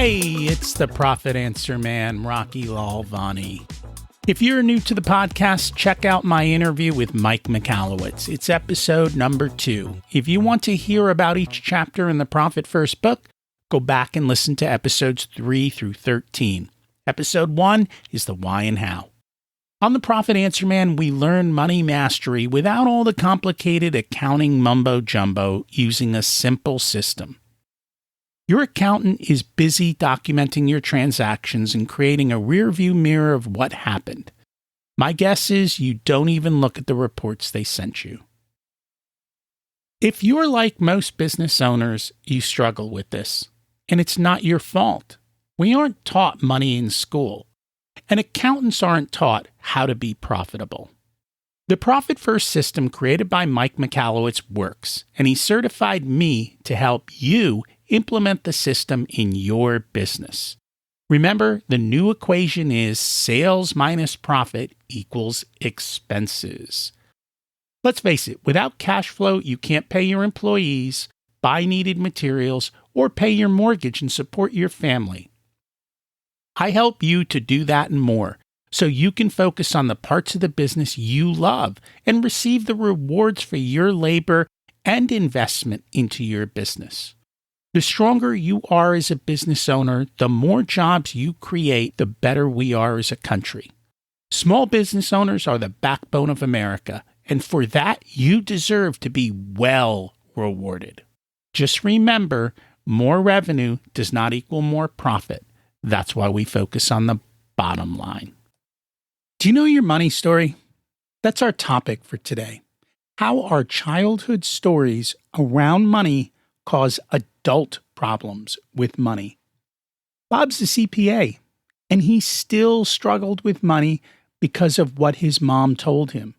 Hey, it's the Profit Answer Man, Rocky Lalvani. If you're new to the podcast, check out my interview with Mike Michalowicz. It's episode number 2. If you want to hear about each chapter in the Profit First book, go back and listen to episodes 3 through 13. Episode 1 is the why and how. On the Profit Answer Man, we learn money mastery without all the complicated accounting mumbo-jumbo using a simple system. Your accountant is busy documenting your transactions and creating a rearview mirror of what happened. My guess is you don't even look at the reports they sent you. If you're like most business owners, you struggle with this, and it's not your fault. We aren't taught money in school, and accountants aren't taught how to be profitable. The Profit First system created by Mike Michalowicz works, and he certified me to help you implement the system in your business. Remember, the new equation is sales minus profit equals expenses. Let's face it, without cash flow, you can't pay your employees, buy needed materials, or pay your mortgage and support your family. I help you to do that and more, so you can focus on the parts of the business you love and receive the rewards for your labor and investment into your business. The stronger you are as a business owner, the more jobs you create, the better we are as a country. Small business owners are the backbone of America, and for that, you deserve to be well rewarded. Just remember, more revenue does not equal more profit. That's why we focus on the bottom line. Do you know your money story? That's our topic for today. How our childhood stories around money cause adult problems with money. Bob's a CPA, and he still struggled with money because of what his mom told him.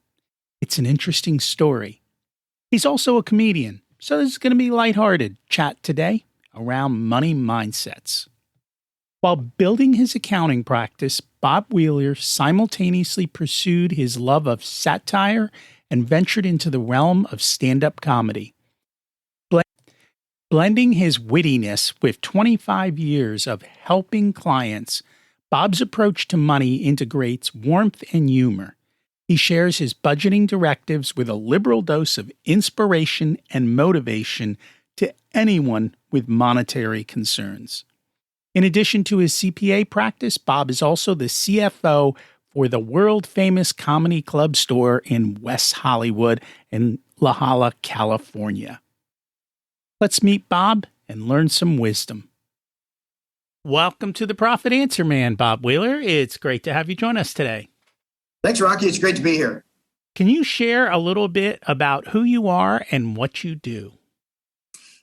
It's an interesting story. He's also a comedian, so this is going to be a lighthearted chat today around money mindsets. While building his accounting practice, Bob Wheeler simultaneously pursued his love of satire and ventured into the realm of stand-up comedy. Blending his wittiness with 25 years of helping clients, Bob's approach to money integrates warmth and humor. He shares his budgeting directives with a liberal dose of inspiration and motivation to anyone with monetary concerns. In addition to his CPA practice, Bob is also the CFO for the world-famous comedy club store in West Hollywood in La Jolla, California. Let's meet Bob and learn some wisdom. Welcome to the Profit Answer Man, Bob Wheeler. It's great to have you join us today. Thanks, Rocky. It's great to be here. Can you share a little bit about who you are and what you do?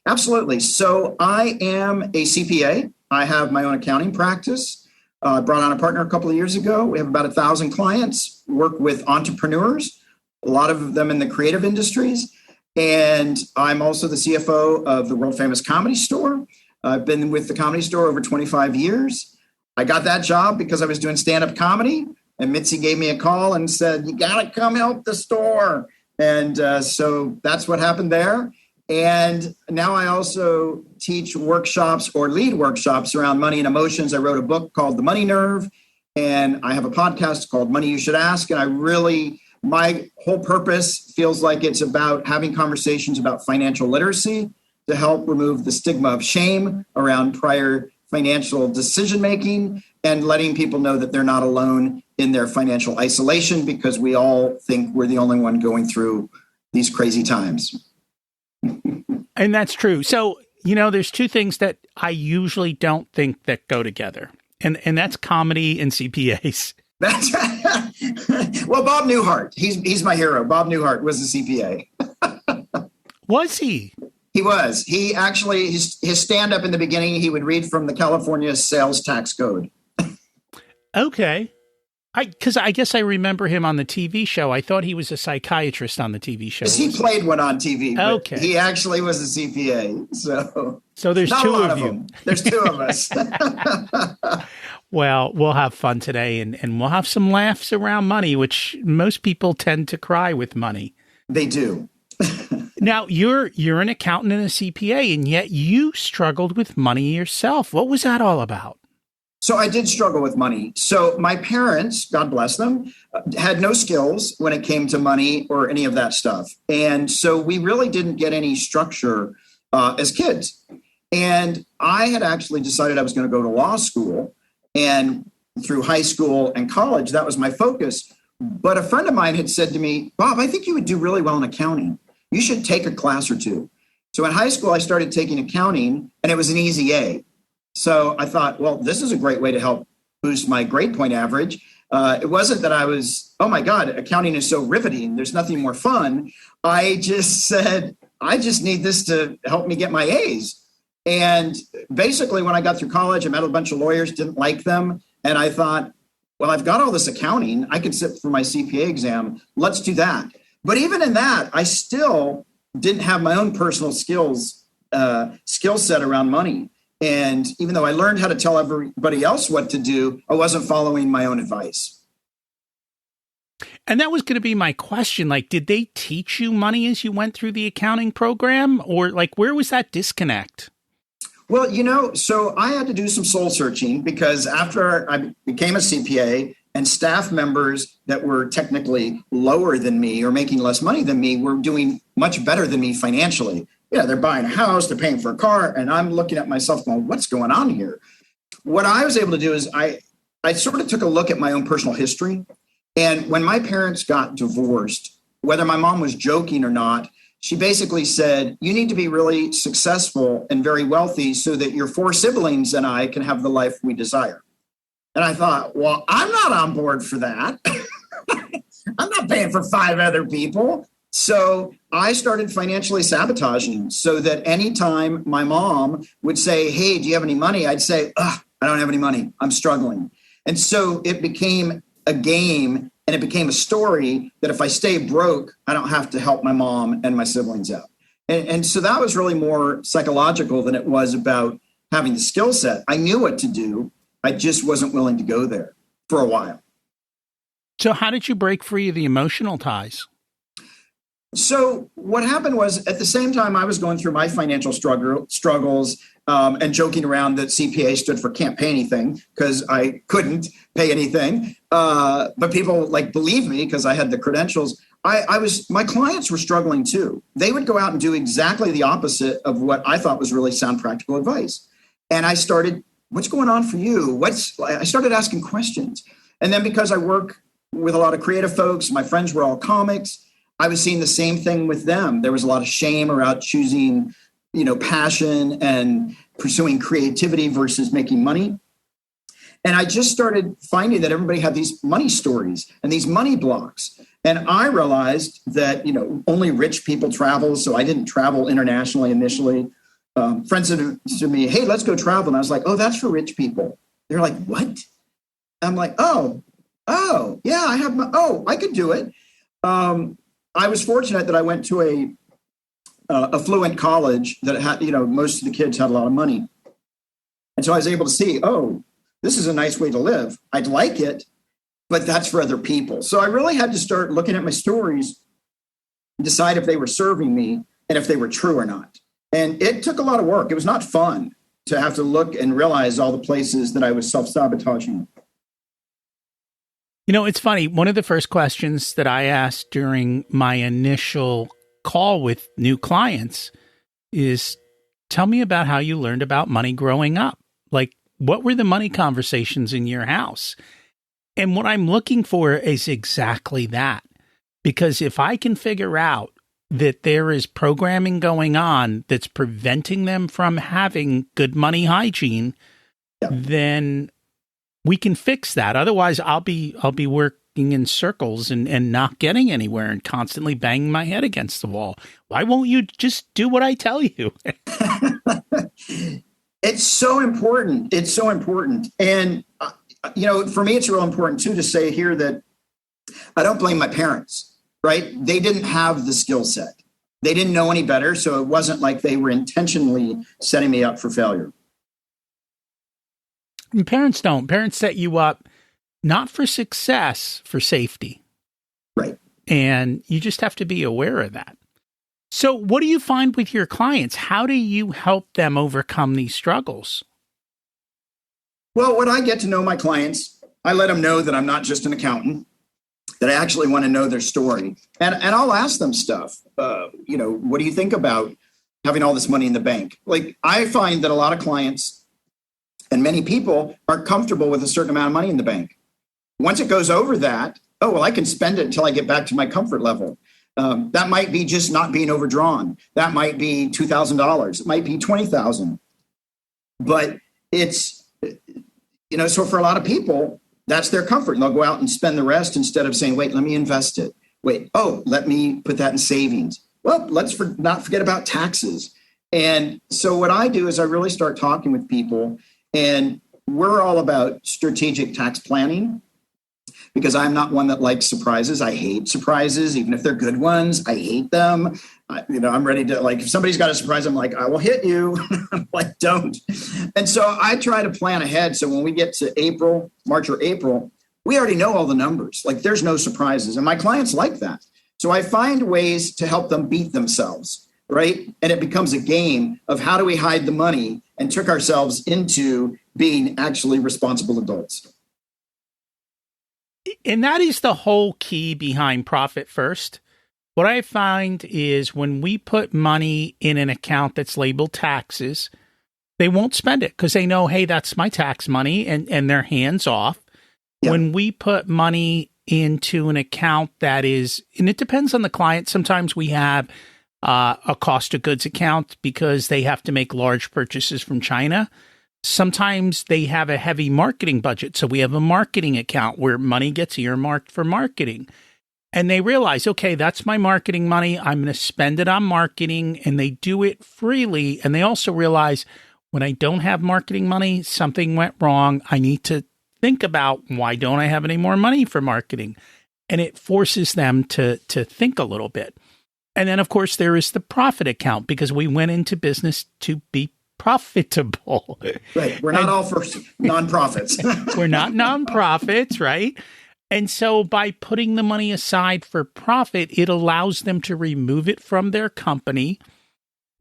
Absolutely. So I am a CPA. I have my own accounting practice. I brought on a partner a couple of years ago. We have about 1,000 clients, work with entrepreneurs, a lot of them in the creative industries. And I'm also the CFO of the world famous comedy store. I've been with the comedy store over 25 years. I got that job because I was doing stand-up comedy. And Mitzi gave me a call and said, you got to come help the store. And so that's what happened there. And now I also teach workshops or lead workshops around money and emotions. I wrote a book called The Money Nerve, and I have a podcast called Money You Should Ask. And my whole purpose feels like it's about having conversations about financial literacy to help remove the stigma of shame around prior financial decision-making and letting people know that they're not alone in their financial isolation, because we all think we're the only one going through these crazy times. And that's true. So, there's two things that I usually don't think that go together, and that's comedy and CPAs. That's well, Bob Newhart. He's my hero. Bob Newhart was a CPA. Was he? He was. He actually, his stand-up in the beginning, he would read from the California Sales Tax Code. Okay. Because I guess I remember him on the TV show. I thought he was a psychiatrist on the TV show. He played one on TV. But okay. He actually was a CPA. So there's two of you. There's two of us. Well, we'll have fun today, and we'll have some laughs around money, which most people tend to cry with money. They do. Now, you're an accountant and a CPA, and yet you struggled with money yourself. What was that all about? So I did struggle with money. So my parents, God bless them, had no skills when it came to money or any of that stuff. And so we really didn't get any structure as kids. And I had actually decided I was going to go to law school, and through high school and college, that was my focus. But a friend of mine had said to me, Bob, I think you would do really well in accounting. You should take a class or two. So in high school, I started taking accounting, and it was an easy A. So I thought, well, this is a great way to help boost my grade point average. It wasn't that I was, oh my God, accounting is so riveting. There's nothing more fun. I just said, I just need this to help me get my A's. And basically, when I got through college, I met a bunch of lawyers, didn't like them. And I thought, well, I've got all this accounting. I could sit for my CPA exam. Let's do that. But even in that, I still didn't have my own personal skill set around money. And even though I learned how to tell everybody else what to do, I wasn't following my own advice. And that was going to be my question. Like, did they teach you money as you went through the accounting program? Or like, where was that disconnect? Well, so I had to do some soul searching, because after I became a CPA and staff members that were technically lower than me or making less money than me were doing much better than me financially. Yeah, they're buying a house, they're paying for a car, and I'm looking at myself going, what's going on here? What I was able to do is I sort of took a look at my own personal history. And when my parents got divorced, whether my mom was joking or not, she basically said, you need to be really successful and very wealthy so that your 4 siblings and I can have the life we desire. And I thought, well, I'm not on board for that. I'm not paying for 5 other people. So I started financially sabotaging, so that anytime my mom would say, hey, do you have any money? I'd say, I don't have any money. I'm struggling. And so it became a game, and it became a story that if I stay broke, I don't have to help my mom and my siblings out. And so that was really more psychological than it was about having the skill set. I knew what to do. I just wasn't willing to go there for a while. So how did you break free of the emotional ties? So what happened was, at the same time I was going through my financial struggles and joking around that CPA stood for can't pay anything, because I couldn't pay anything. But people believed me because I had the credentials. My clients were struggling too. They would go out and do exactly the opposite of what I thought was really sound practical advice. And I started, what's going on for you? I started asking questions. And then because I work with a lot of creative folks, my friends were all comics, I was seeing the same thing with them. There was a lot of shame around choosing, passion and pursuing creativity versus making money. And I just started finding that everybody had these money stories and these money blocks. And I realized that, only rich people travel. So I didn't travel internationally initially. Friends said to me, hey, let's go travel. And I was like, oh, that's for rich people. They're like, what? I'm like, oh, yeah, I could do it. I was fortunate that I went to a affluent college that had, most of the kids had a lot of money. And so I was able to see, oh, this is a nice way to live. I'd like it, but that's for other people. So I really had to start looking at my stories and decide if they were serving me and if they were true or not. And it took a lot of work. It was not fun to have to look and realize all the places that I was self-sabotaging. It's funny. One of the first questions that I asked during my initial call with new clients is, tell me about how you learned about money growing up. Like, what were the money conversations in your house? And what I'm looking for is exactly that. Because if I can figure out that there is programming going on that's preventing them from having good money hygiene, then we can fix that. Otherwise, I'll be working in circles and not getting anywhere and constantly banging my head against the wall. Why won't you just do what I tell you? It's so important. It's so important. And, for me, it's real important, too, to say here that I don't blame my parents, right? They didn't have the skill set. They didn't know any better. So it wasn't like they were intentionally setting me up for failure. And parents don't. Parents set you up not for success, for safety. Right. And you just have to be aware of that. So what do you find with your clients? How do you help them overcome these struggles? Well, when I get to know my clients, I let them know that I'm not just an accountant, that I actually want to know their story. And I'll ask them stuff. What do you think about having all this money in the bank? Like, I find that a lot of clients and many people aren't comfortable with a certain amount of money in the bank. Once it goes over that, oh, well, I can spend it until I get back to my comfort level. That might be just not being overdrawn. That might be $2,000. It might be $20,000. But it's, so for a lot of people, that's their comfort. And they'll go out and spend the rest instead of saying, wait, let me invest it. Wait, let me put that in savings. Well, let's not forget about taxes. And so what I do is I really start talking with people, and we're all about strategic tax planning, because I'm not one that likes surprises. I hate surprises, even if they're good ones. I hate them. I'm ready to, if somebody's got a surprise, I'm like, I will hit you. I'm like, don't. And so I try to plan ahead. So when we get to March or April, we already know all the numbers. Like, there's no surprises. And my clients like that. So I find ways to help them beat themselves, right? And it becomes a game of how do we hide the money and trick ourselves into being actually responsible adults. And that is the whole key behind Profit First. What I find is when we put money in an account that's labeled taxes, they won't spend it because they know, hey, that's my tax money, and they're hands off. Yep. When we put money into an account that is, and it depends on the client. Sometimes we have a cost of goods account because they have to make large purchases from China. Sometimes they have a heavy marketing budget. So we have a marketing account where money gets earmarked for marketing. And they realize, okay, that's my marketing money. I'm going to spend it on marketing, and they do it freely. And they also realize when I don't have marketing money, something went wrong. I need to think about, why don't I have any more money for marketing? And it forces them to think a little bit. And then, of course, there is the profit account, because we went into business to be profitable. Right. We're not all for nonprofits. We're not nonprofits, right? And so by putting the money aside for profit, it allows them to remove it from their company.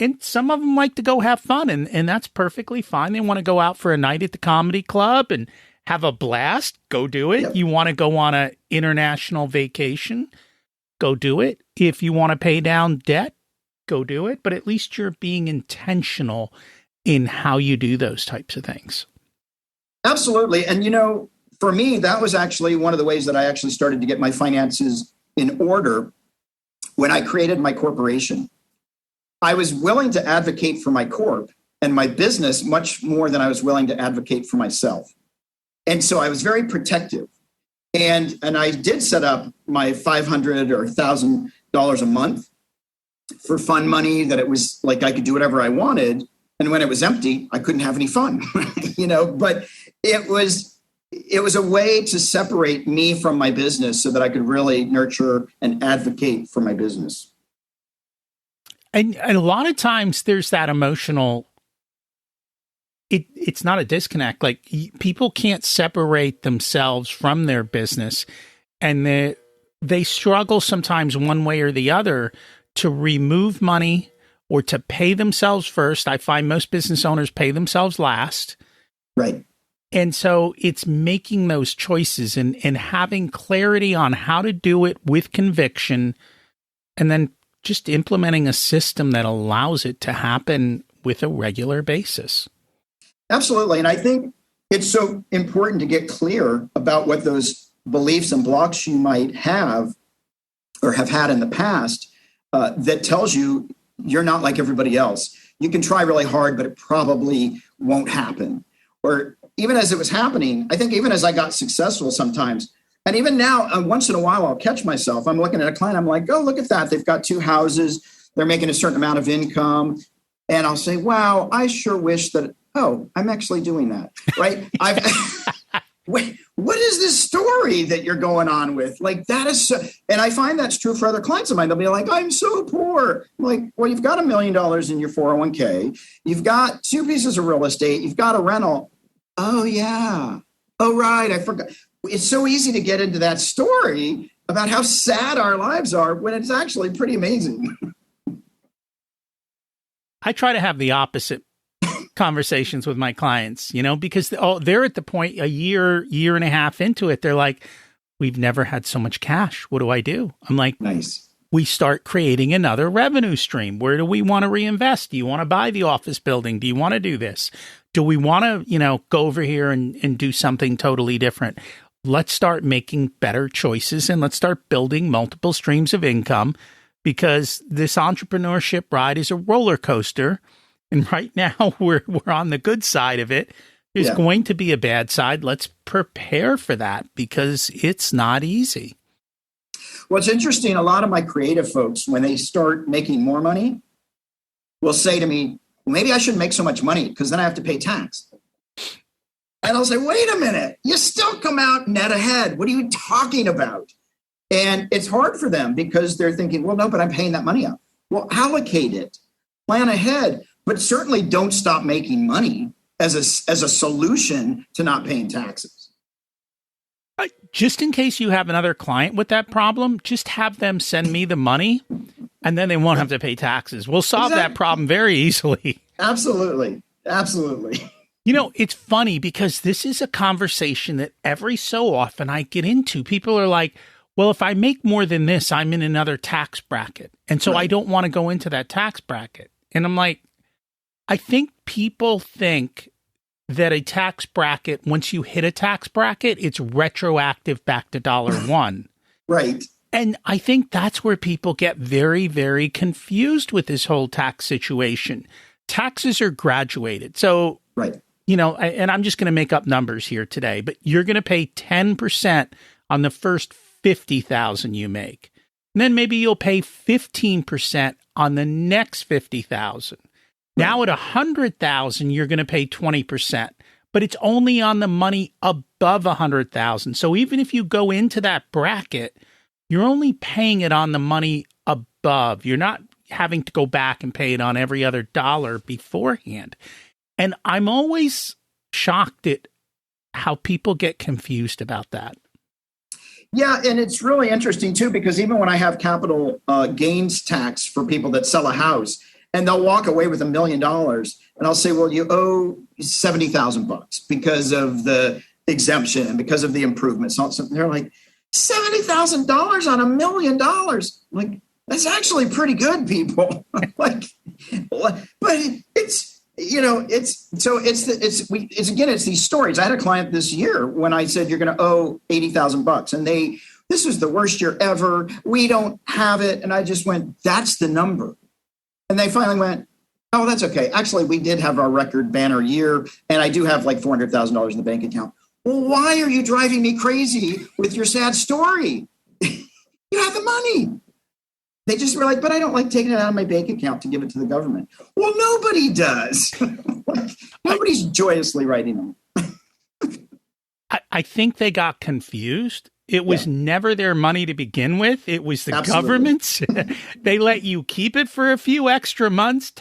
And some of them like to go have fun, and that's perfectly fine. They want to go out for a night at the comedy club and have a blast. Go do it. Yep. You want to go on an international vacation? Go do it. If you want to pay down debt, go do it. But at least you're being intentional in how you do those types of things. Absolutely. And, for me, that was actually one of the ways that I actually started to get my finances in order when I created my corporation. I was willing to advocate for my corp and my business much more than I was willing to advocate for myself. And so I was very protective. And I did set up my $500 or $1,000 a month for fun money, that it was like I could do whatever I wanted. And when it was empty, I couldn't have any fun, but it was a way to separate me from my business so that I could really nurture and advocate for my business. And a lot of times there's that emotional, it's not a disconnect. Like, people can't separate themselves from their business, and they struggle sometimes one way or the other to remove money or to pay themselves first. I find most business owners pay themselves last. Right. And so it's making those choices and having clarity on how to do it with conviction, and then just implementing a system that allows it to happen with a regular basis. Absolutely. And I think it's so important to get clear about what those beliefs and blocks you might have or have had in the past that tells you you're not like everybody else. You can try really hard, but it probably won't happen. Or even as it was happening, I think even as I got successful sometimes, and even now, once in a while, I'll catch myself. I'm looking at a client. I'm like, oh, look at that. They've got 2 houses. They're making a certain amount of income. And I'll say, wow, I sure wish that, I'm actually doing that, right? Wait, what is this story that you're going on with? Like, that is so, and I find that's true for other clients of mine. They'll be like, I'm so poor. I'm like, well, you've got $1 million in your 401k. You've got 2 pieces of real estate. You've got a rental. Oh, yeah. Oh, right. I forgot. It's so easy to get into that story about how sad our lives are when it's actually pretty amazing. I try to have the opposite conversations with my clients, because they're at the point a year and a half into it. They're like, we've never had so much cash. What do I do? I'm like, nice. We start creating another revenue stream. Where do we want to reinvest? Do you want to buy the office building? Do you want to do this? Do we want to, go over here and do something totally different? Let's start making better choices and let's start building multiple streams of income, because this entrepreneurship ride is a roller coaster. And right now we're on the good side of it. There's going to be a bad side. Let's prepare for that because it's not easy. Well, it's interesting. A lot of my creative folks, when they start making more money, will say to me, well, maybe I shouldn't make so much money because then I have to pay tax. And I'll say, wait a minute, you still come out net ahead. What are you talking about? And it's hard for them because they're thinking, well, no, but I'm paying that money out. Well, allocate it, plan ahead, but certainly don't stop making money as a solution to not paying taxes. Just in case you have another client with that problem, just have them send me the money and then they won't have to pay taxes. We'll solve that problem very easily. Absolutely. Absolutely. It's funny because this is a conversation that every so often I get into. People are like, well, if I make more than this, I'm in another tax bracket. And so I don't want to go into that tax bracket. And I'm like, I think people think that a tax bracket, once you hit a tax bracket, it's retroactive back to $1. Right. And I think that's where people get very, very confused with this whole tax situation. Taxes are graduated. So, right. And I'm just going to make up numbers here today, but you're going to pay 10% on the first $50,000 you make. And then maybe you'll pay 15% on the next $50,000. Now at 100,000, you're going to pay 20%, but it's only on the money above 100,000. So even if you go into that bracket, you're only paying it on the money above. You're not having to go back and pay it on every other dollar beforehand. And I'm always shocked at how people get confused about that. Yeah, and it's really interesting too, because even when I have capital gains tax for people that sell a house, and they'll walk away with $1 million. And I'll say, well, you owe $70,000 because of the exemption and because of the improvements. So they're like, $70,000 on $1 million. Like, that's actually pretty good, people. But it's these stories. I had a client this year when I said, you're going to owe $80,000. And this was the worst year ever. We don't have it. And I just went, that's the number. And they finally went, oh, that's okay. Actually, we did have our record banner year, and I do have like $400,000 in the bank account. Well, why are you driving me crazy with your sad story? You have the money. They just were like, but I don't like taking it out of my bank account to give it to the government. Well, nobody does. Nobody's joyously writing them. I think they got confused. It was never their money to begin with. It was the government's. They let you keep it for a few extra months,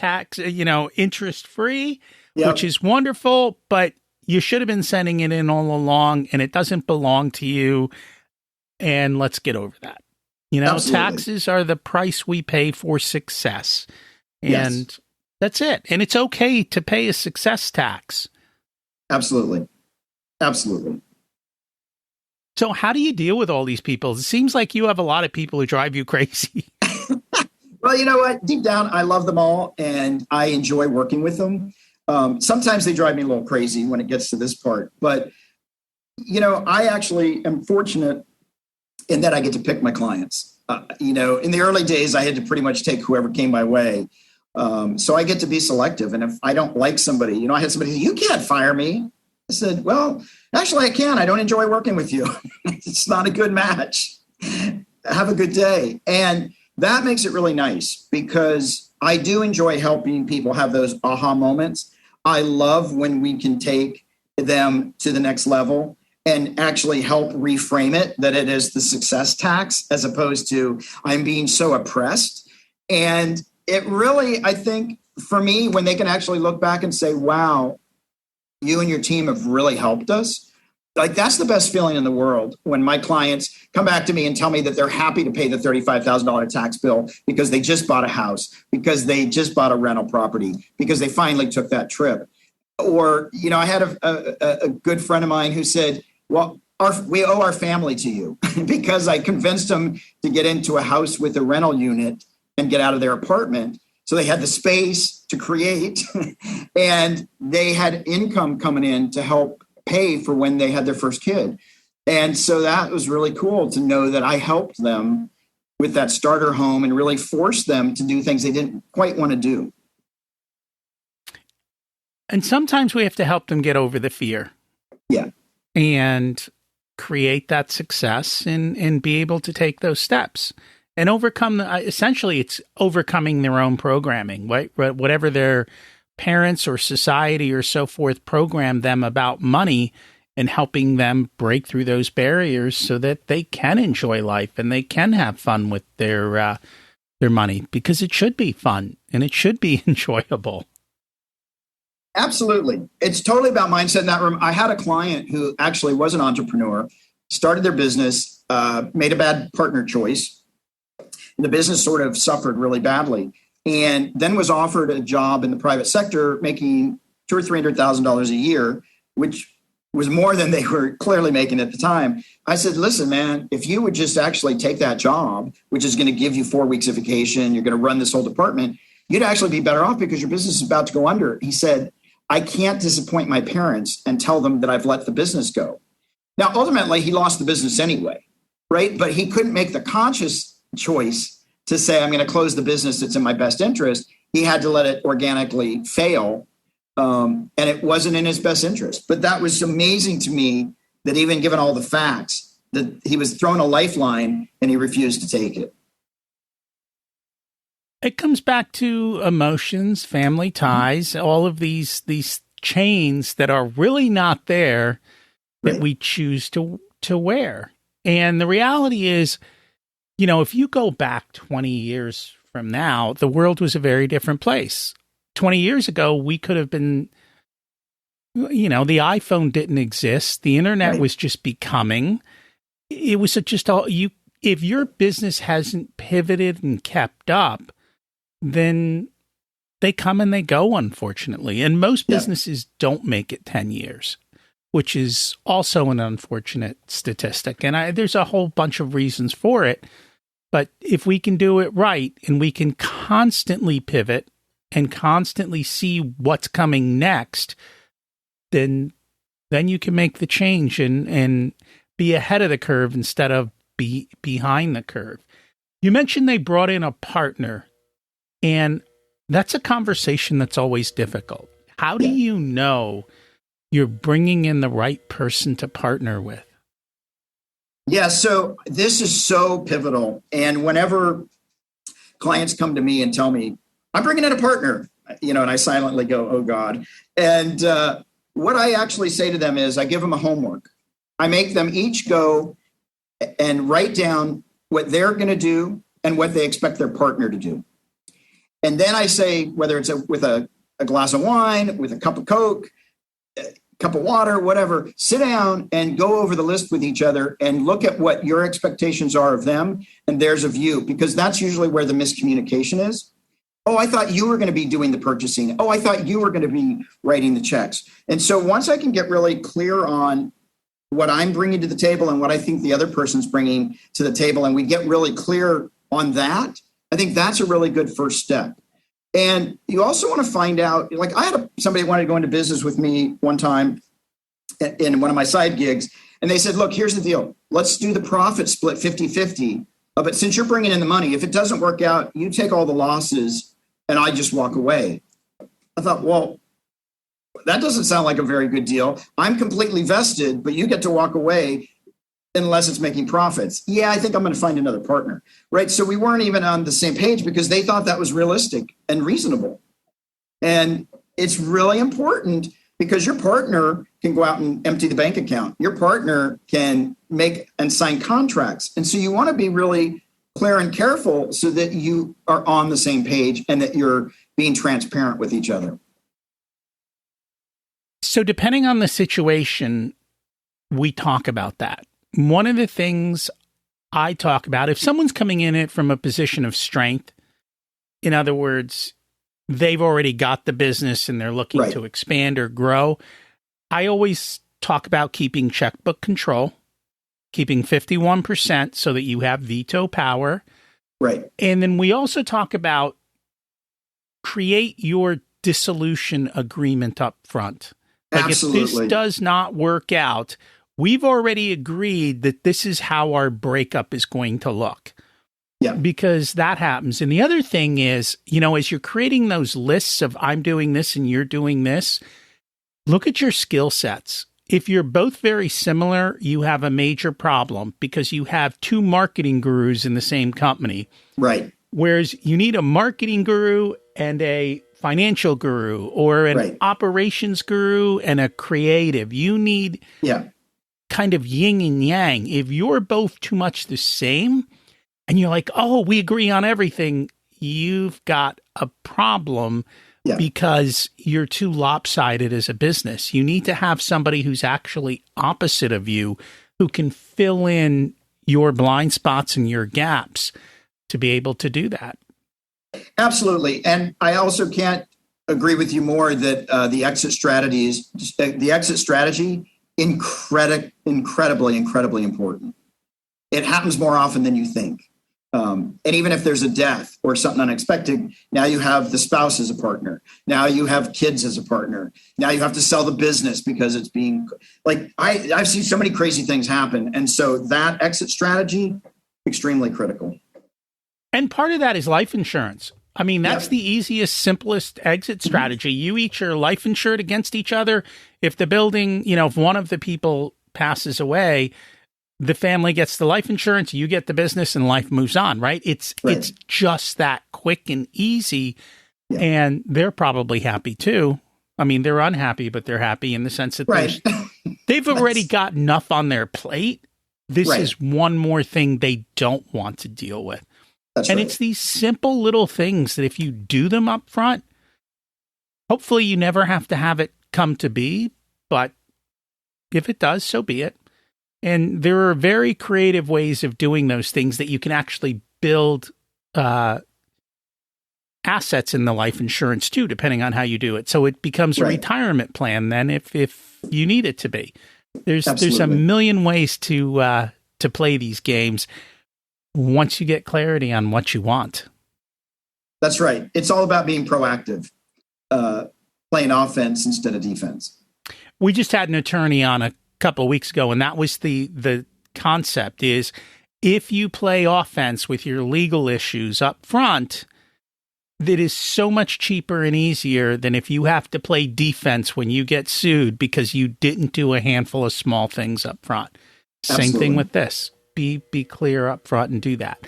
interest free, which is wonderful, but you should have been sending it in all along and it doesn't belong to you. And let's get over that. Taxes are the price we pay for success. And that's it. And it's okay to pay a success tax. Absolutely. Absolutely. So how do you deal with all these people? It seems like you have a lot of people who drive you crazy. Well, you know what? Deep down, I love them all and I enjoy working with them. Sometimes they drive me a little crazy when it gets to this part. But, I actually am fortunate in that I get to pick my clients. In the early days, I had to pretty much take whoever came my way. So I get to be selective. And if I don't like somebody, I had somebody say, you can't fire me. I said, well, actually, I can. I don't enjoy working with you. It's not a good match. Have a good day. And that makes it really nice because I do enjoy helping people have those aha moments. I love when we can take them to the next level and actually help reframe it, that it is the success tax as opposed to I'm being so oppressed. And it really, I think for me, when they can actually look back and say, wow, you and your team have really helped us. Like, that's the best feeling in the world when my clients come back to me and tell me that they're happy to pay the $35,000 tax bill because they just bought a house, because they just bought a rental property, because they finally took that trip. Or, I had a good friend of mine who said, well, we owe our family to you because I convinced them to get into a house with a rental unit and get out of their apartment. So they had the space to create and they had income coming in to help pay for when they had their first kid. And so that was really cool to know that I helped them with that starter home and really forced them to do things they didn't quite want to do. And sometimes we have to help them get over the fear. Yeah. And create that success and be able to take those steps and overcome essentially it's overcoming their own programming, right? Whatever their parents or society or so forth program them about money, and helping them break through those barriers so that they can enjoy life and they can have fun with their money, because it should be fun and it should be enjoyable. Absolutely. It's totally about mindset in that room. I had a client who actually was an entrepreneur, started their business, made a bad partner choice. The business sort of suffered really badly, and then was offered a job in the private sector making $200,000 or $300,000 a year, which was more than they were clearly making at the time. I said, listen, man, if you would just actually take that job, which is going to give you 4 weeks of vacation, you're going to run this whole department, you'd actually be better off because your business is about to go under. He said, I can't disappoint my parents and tell them that I've let the business go. Now, ultimately, he lost the business anyway, right? But he couldn't make the conscious choice to say, I'm going to close the business that's in my best interest. He had to let it organically fail. And it wasn't in his best interest. But that was amazing to me that even given all the facts, that he was thrown a lifeline and he refused to take it. It comes back to emotions, family ties, all of these chains that are really not there that Right. we choose to wear. And the reality is, if you go back 20 years from now, the world was a very different place. 20 years ago, we could have been, the iPhone didn't exist. The internet Right. was just becoming. It was just all you. If your business hasn't pivoted and kept up, then they come and they go, unfortunately. And most businesses don't make it 10 years, which is also an unfortunate statistic. And there's a whole bunch of reasons for it. But if we can do it right and we can constantly pivot and constantly see what's coming next, then you can make the change and be ahead of the curve instead of be behind the curve. You mentioned they brought in a partner, and that's a conversation that's always difficult. How do you know you're bringing in the right person to partner with? Yeah, so this is so pivotal. And whenever clients come to me and tell me, I'm bringing in a partner, and I silently go, oh God. And what I actually say to them is I give them a homework. I make them each go and write down what they're going to do and what they expect their partner to do. And then I say, whether it's with a glass of wine, with a cup of Coke, cup of water, whatever, sit down and go over the list with each other and look at what your expectations are of them and theirs of you, because that's usually where the miscommunication is. Oh, I thought you were going to be doing the purchasing. Oh, I thought you were going to be writing the checks. And so once I can get really clear on what I'm bringing to the table and what I think the other person's bringing to the table, and we get really clear on that, I think that's a really good first step. And you also want to find out, like I had somebody wanted to go into business with me one time in one of my side gigs. And they said, look, here's the deal. Let's do the profit split 50-50. But since you're bringing in the money, if it doesn't work out, you take all the losses and I just walk away. I thought, well, that doesn't sound like a very good deal. I'm completely vested, but you get to walk away unless it's making profits. Yeah, I think I'm going to find another partner, right? So we weren't even on the same page because they thought that was realistic and reasonable. And it's really important because your partner can go out and empty the bank account. Your partner can make and sign contracts. And so you want to be really clear and careful so that you are on the same page and that you're being transparent with each other. So depending on the situation, we talk about that. One of the things I talk about, if someone's coming in it from a position of strength, in other words, they've already got the business and they're looking to expand or grow, I always talk about keeping checkbook control, keeping 51% so that you have veto power. Right. And then we also talk about create your dissolution agreement up front. Like Absolutely. If this does not work out, we've already agreed that this is how our breakup is going to look. Yeah. Because that happens. And the other thing is, as you're creating those lists of I'm doing this and you're doing this, look at your skill sets. If you're both very similar, you have a major problem because you have two marketing gurus in the same company. Right. Whereas you need a marketing guru and a financial guru, or an operations guru and a creative. You need kind of yin and yang. If you're both too much the same and you're like, oh, we agree on everything, you've got a problem because you're too lopsided as a business. You need to have somebody who's actually opposite of you, who can fill in your blind spots and your gaps to be able to do that. Absolutely. And I also can't agree with you more that the exit strategy incredibly important. It happens more often than you think. And even if there's a death or something unexpected, now you have the spouse as a partner. Now you have kids as a partner. Now you have to sell the business because it's being I've seen so many crazy things happen. And so that exit strategy, extremely critical. And part of that is life insurance. I mean, that's the easiest, simplest exit strategy. You each are life insured against each other. If the building, if one of the people passes away, the family gets the life insurance, you get the business, and life moves on, right? It's just that quick and easy. Yeah. And they're probably happy too. I mean, they're unhappy, but they're happy in the sense that they've already got enough on their plate. This is one more thing they don't want to deal with. And it's these simple little things that if you do them up front, hopefully you never have to have it come to be. But if it does, so be it. And there are very creative ways of doing those things that you can actually build assets in the life insurance too, depending on how you do it. So it becomes a retirement plan then if you need it to be. There's a million ways to play these games once you get clarity on what you want. That's right. It's all about being proactive, playing offense instead of defense. We just had an attorney on a couple of weeks ago, and that was the concept is if you play offense with your legal issues up front, that is so much cheaper and easier than if you have to play defense when you get sued because you didn't do a handful of small things up front. Same thing with this. Be clear up front and do that.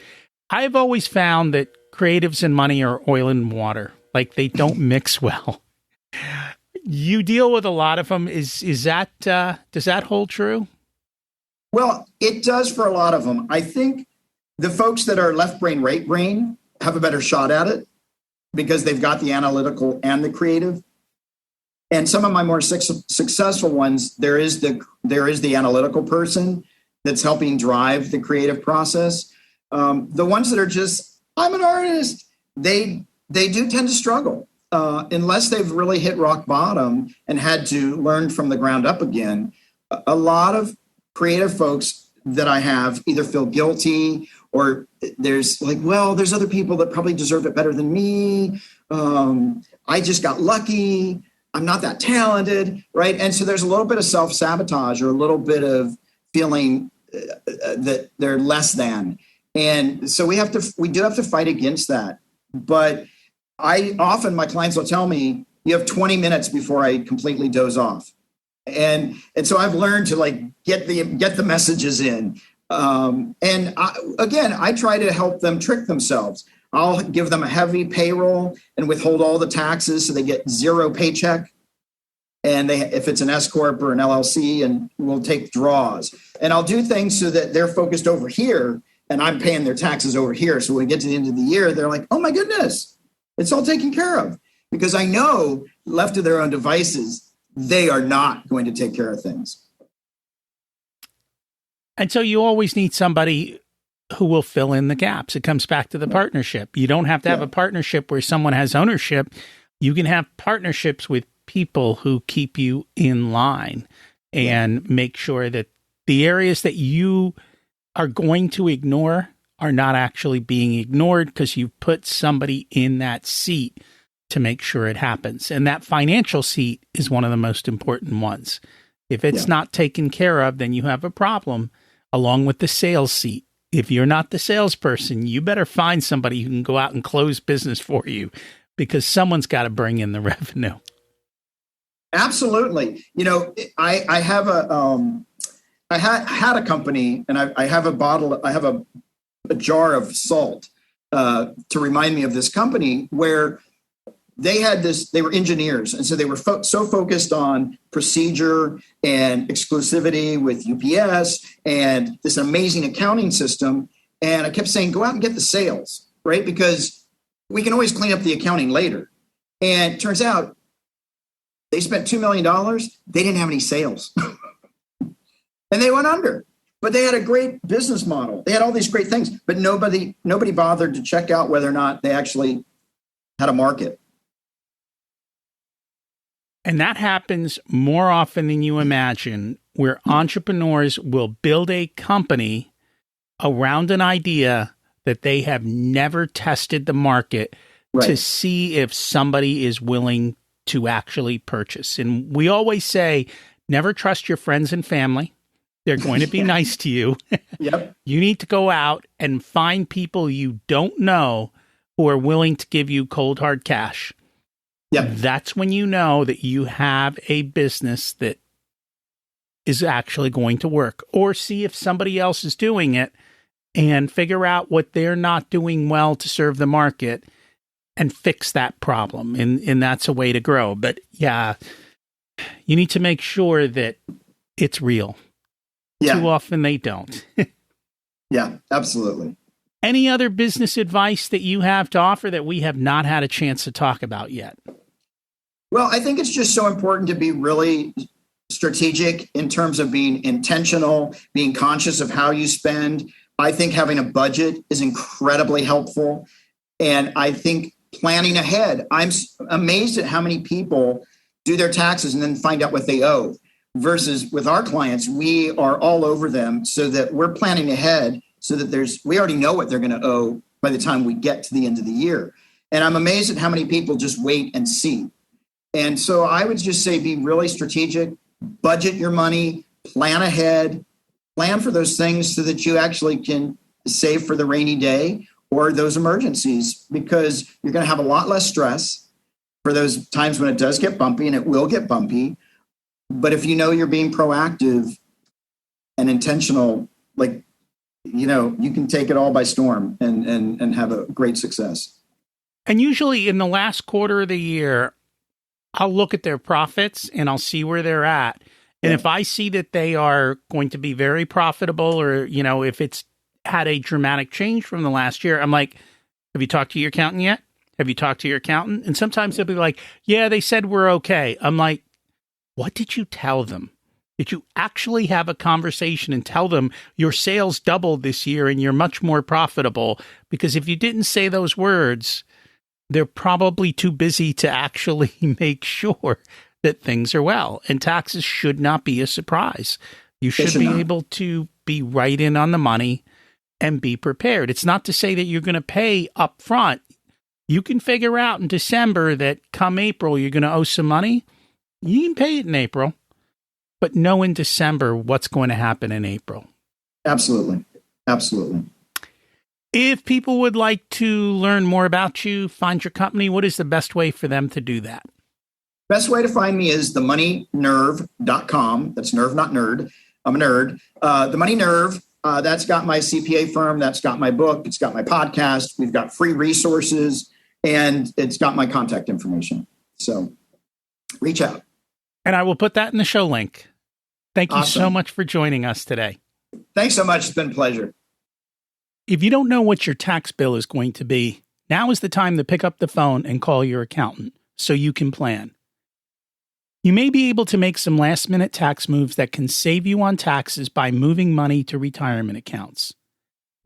I've always found that creatives and money are oil and water. Like they don't mix well. You deal with a lot of them. Is that does that hold true? Well, it does for a lot of them. I think the folks that are left brain, right brain have a better shot at it because they've got the analytical and the creative. And some of my more successful ones, there is the analytical person that's helping drive the creative process. The ones that are just, I'm an artist, they do tend to struggle unless they've really hit rock bottom and had to learn from the ground up again. A lot of creative folks that I have either feel guilty or there's there's other people that probably deserve it better than me. I just got lucky. I'm not that talented, right? And so there's a little bit of self-sabotage or a little bit of feeling that they're less than. And so we do have to fight against that. But my clients will tell me, you have 20 minutes before I completely doze off. And so I've learned to get the messages in. And I try to help them trick themselves. I'll give them a heavy payroll and withhold all the taxes so they get zero paycheck. And if it's an S Corp or an LLC, and we'll take draws. And I'll do things so that they're focused over here and I'm paying their taxes over here. So when we get to the end of the year, they're like, oh my goodness, it's all taken care of. Because I know left to their own devices, they are not going to take care of things. And so you always need somebody who will fill in the gaps. It comes back to the partnership. You don't have to have a partnership where someone has ownership. You can have partnerships with people who keep you in line and make sure that the areas that you are going to ignore are not actually being ignored because you've put somebody in that seat to make sure it happens. And that financial seat is one of the most important ones. If it's not taken care of, then you have a problem, along with the sales seat. If you're not the salesperson, you better find somebody who can go out and close business for you, because someone's got to bring in the revenue. Absolutely. You know, I have I had a company, and I have a jar of salt to remind me of this company where they were engineers. And so they were so focused on procedure and exclusivity with UPS and this amazing accounting system. And I kept saying, go out and get the sales, right? Because we can always clean up the accounting later. And it turns out they spent $2 million. They didn't have any sales and they went under, but they had a great business model. They had all these great things, but nobody bothered to check out whether or not they actually had a market. And that happens more often than you imagine, where entrepreneurs will build a company around an idea that they have never tested the market to see if somebody is willing to actually purchase. And we always say, never trust your friends and family. They're going to be nice to you. You need to go out and find people you don't know who are willing to give you cold, hard cash. That's when you know that you have a business that is actually going to work. Or see if somebody else is doing it and figure out what they're not doing well to serve the market and fix that problem. And that's a way to grow. But yeah, you need to make sure that it's real. Too often they don't. Yeah, absolutely. Any other business advice that you have to offer that we have not had a chance to talk about yet? Well, I think it's just so important to be really strategic in terms of being intentional, being conscious of how you spend. I think having a budget is incredibly helpful. And I think planning ahead. I'm amazed at how many people do their taxes and then find out what they owe. Versus with our clients, we are all over them so that we're planning ahead so that we already know what they're going to owe by the time we get to the end of the year. And I'm amazed at how many people just wait and see. And so I would just say, be really strategic, budget your money, plan ahead, plan for those things so that you actually can save for the rainy day or those emergencies, because you're going to have a lot less stress for those times when it does get bumpy, and it will get bumpy. But if you know you're being proactive and intentional, you can take it all by storm and have a great success. And usually in the last quarter of the year, I'll look at their profits and I'll see where they're at. And if I see that they are going to be very profitable, or, if it's had a dramatic change from the last year, I'm like, have you talked to your accountant yet? Have you talked to your accountant? And sometimes they'll be like, yeah, they said we're okay. I'm like, what did you tell them? Did you actually have a conversation and tell them your sales doubled this year and you're much more profitable? Because if you didn't say those words, they're probably too busy to actually make sure that things are well. And taxes should not be a surprise. You should be able to be right in on the money and be prepared. It's not to say that you're going to pay up front. You can figure out in December that come April, you're going to owe some money. You can pay it in April, but know in December what's going to happen in April. Absolutely. Absolutely. If people would like to learn more about you, find your company, what is the best way for them to do that? Best way to find me is themoneynerve.com. That's nerve, not nerd. I'm a nerd. The Money Nerve, that's got my CPA firm. That's got my book. It's got my podcast. We've got free resources, and it's got my contact information. So reach out. And I will put that in the show link. Thank you so much for joining us today. Thanks so much. It's been a pleasure. If you don't know what your tax bill is going to be, now is the time to pick up the phone and call your accountant so you can plan. You may be able to make some last-minute tax moves that can save you on taxes by moving money to retirement accounts.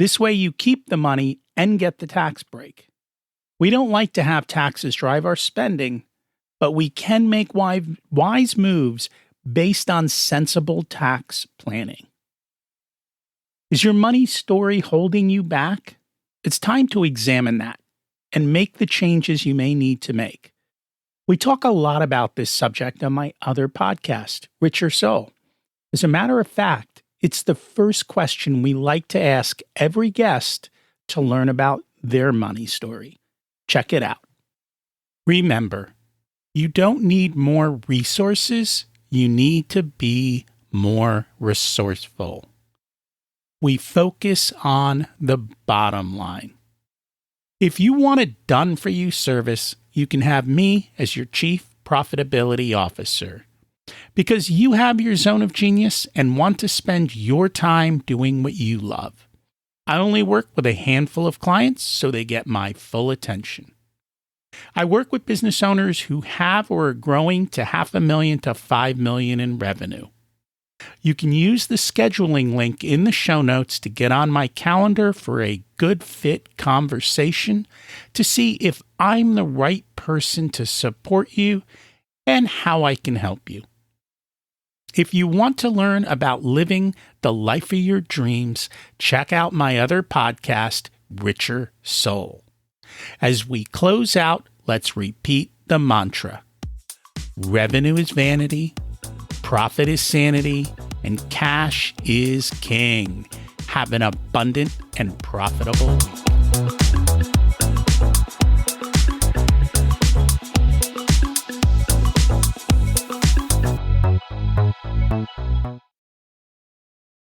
This way you keep the money and get the tax break. We don't like to have taxes drive our spending, but we can make wise moves based on sensible tax planning. Is your money story holding you back? It's time to examine that and make the changes you may need to make. We talk a lot about this subject on my other podcast, Richer Soul. As a matter of fact, it's the first question we like to ask every guest to learn about their money story. Check it out. Remember, you don't need more resources, you need to be more resourceful. We focus on the bottom line. If you want a done-for-you service, you can have me as your Chief Profitability Officer. Because you have your zone of genius and want to spend your time doing what you love. I only work with a handful of clients, so they get my full attention. I work with business owners who have or are growing to $500,000 to $5 million in revenue. You can use the scheduling link in the show notes to get on my calendar for a good fit conversation to see if I'm the right person to support you and how I can help you. If you want to learn about living the life of your dreams, check out my other podcast, Richer Soul. As we close out, let's repeat the mantra. Revenue is vanity, profit is sanity, and cash is king. Have an abundant and profitable week.